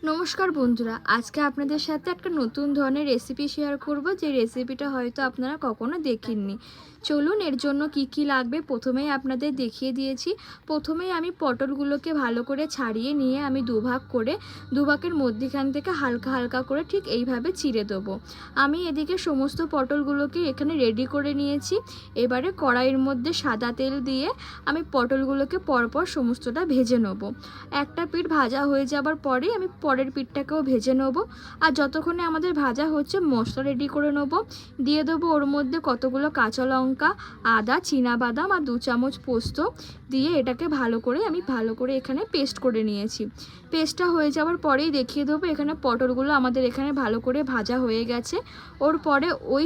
নমস্কার বন্ধুরা, আজকে আপনাদের সাথে একটা নতুন ধরনের রেসিপি শেয়ার করব, যে রেসিপিটা হয়তো আপনারা কখনো দেখেননি। চলুন এর জন্য কি কি লাগবে প্রথমেই আপনাদের দেখিয়ে দিয়েছি। প্রথমেই আমি পটলগুলোকে ভালো করে ছাড়িয়ে নিয়ে আমি দুভাগ করে দুভাগের মধ্যখান থেকে হালকা হালকা করে ঠিক এইভাবে চিড়ে দেবো। আমি এদিকে সমস্ত পটলগুলোকে এখানে রেডি করে নিয়েছি। এবারে কড়াইয়ের মধ্যে সাদা তেল দিয়ে আমি পটলগুলোকে পরপর সমস্তটা ভেজে নেব। একটা পিঠ ভাজা হয়ে যাবার পরেই আমি পরের পিঠটাকেও ভেজে নেব। আর যতক্ষণে আমাদের ভাজা হচ্ছে মশলা রেডি করে নেব। দিয়ে দেবো ওর মধ্যে কতগুলো কাঁচা লঙ্কা, আদা, চীনাবাদাম আর 2 চামচ পোস্ত দিয়ে এটাকে ভালো করে এখানে পেস্ট করে নিয়েছি। পেস্টটা হয়ে যাওয়ার পরেই দেখিয়ে দেবো এখানে পটলগুলো আমাদের এখানে ভালো করে ভাজা হয়ে গেছে। ওর পরে ওই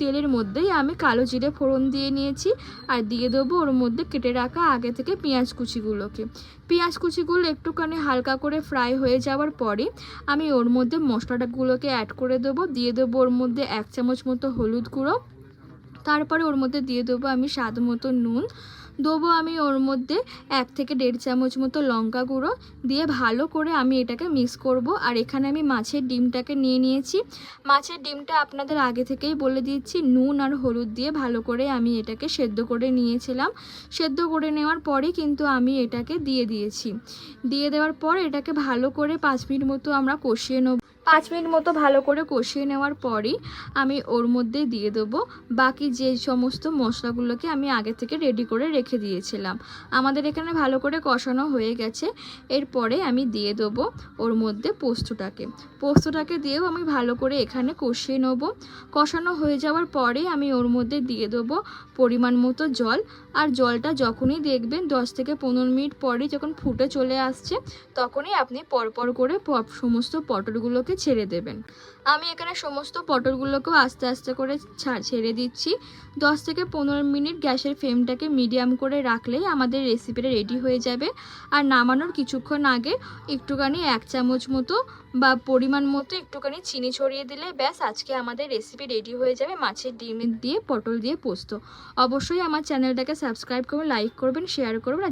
তেলের মধ্যেই আমি কালো জিরে ফোড়ন দিয়ে নিয়েছি আর দিয়ে দেবো ওর মধ্যে কেটে রাখা আগে থেকে পেঁয়াজ কুচিগুলো একটুখানি হালকা করে ফ্রাই হয়ে যাওয়ার পরে আমি ওর মধ্যে মশলাগুলোকে অ্যাড করে দেবো। দিয়ে দেবো ওর মধ্যে 1 চামচ মতো হলুদ গুঁড়ো, তারপরে ওর মধ্যে দিয়ে দেবো আমি স্বাদ মতো নুন, দেবো আমি ওর মধ্যে 1 থেকে 1.5 চামচ মতো লঙ্কা গুঁড়ো দিয়ে ভালো করে আমি এটাকে মিক্স করব। আর এখানে আমি মাছের ডিমটাকে নিয়ে নিয়েছি। মাছের ডিমটা আপনাদের আগে থেকেই বলে দিচ্ছি, নুন আর হলুদ দিয়ে ভালো করে আমি এটাকে সেদ্ধ করে নিয়েছিলাম। সেদ্ধ করে নেওয়ার পরে কিন্তু আমি এটাকে দিয়ে দিয়েছি। দিয়ে দেওয়ার পর এটাকে ভালো করে 5 মিনিট মতো আমরা কষিয়ে নেব। 5 মিনিট মতো ভালো করে কষিয়ে নেওয়ার পরই আমি ওর মধ্যে দিয়ে দেবো বাকি যে সমস্ত মশলাগুলোকে আমি আগে থেকে রেডি করে রেখে দিয়েছিলাম। আমাদের এখানে ভালো করে কষানো হয়ে গেছে। এরপরে আমি দিয়ে দেবো ওর মধ্যে পোস্তটাকে দিয়েও আমি ভালো করে এখানে কষিয়ে নেব। কষানো হয়ে যাওয়ার পরে আমি ওর মধ্যে দিয়ে দেবো পরিমাণ মতো জল। আর জলটা যখনই দেখবেন 10 থেকে 15 মিনিট পরে যখন ফুটে চলে আসছে তখনই আপনি পরপর করে সমস্ত পটলগুলোকে ছেড়ে দেবেন। আমি এখানে সমস্ত পটলগুলোকেও আস্তে আস্তে করে ছেড়ে দিচ্ছি। 10 থেকে 15 মিনিট গ্যাসের ফ্লেমটাকে মিডিয়াম করে রাখলেই আমাদের রেসিপিটা রেডি হয়ে যাবে। আর নামানোর কিছুক্ষণ আগে একটুখানি 1 চামচ মতো বা পরিমাণ মতো একটুখানি চিনি ছড়িয়ে দিলে ব্যাস আজকে আমাদের রেসিপি রেডি হয়ে যাবে, মাছের ডিম দিয়ে পটল দিয়ে পোস্ত। অবশ্যই আমার চ্যানেলটাকে সাবস্ক্রাইব করবেন, লাইক করবেন, শেয়ার করবেন।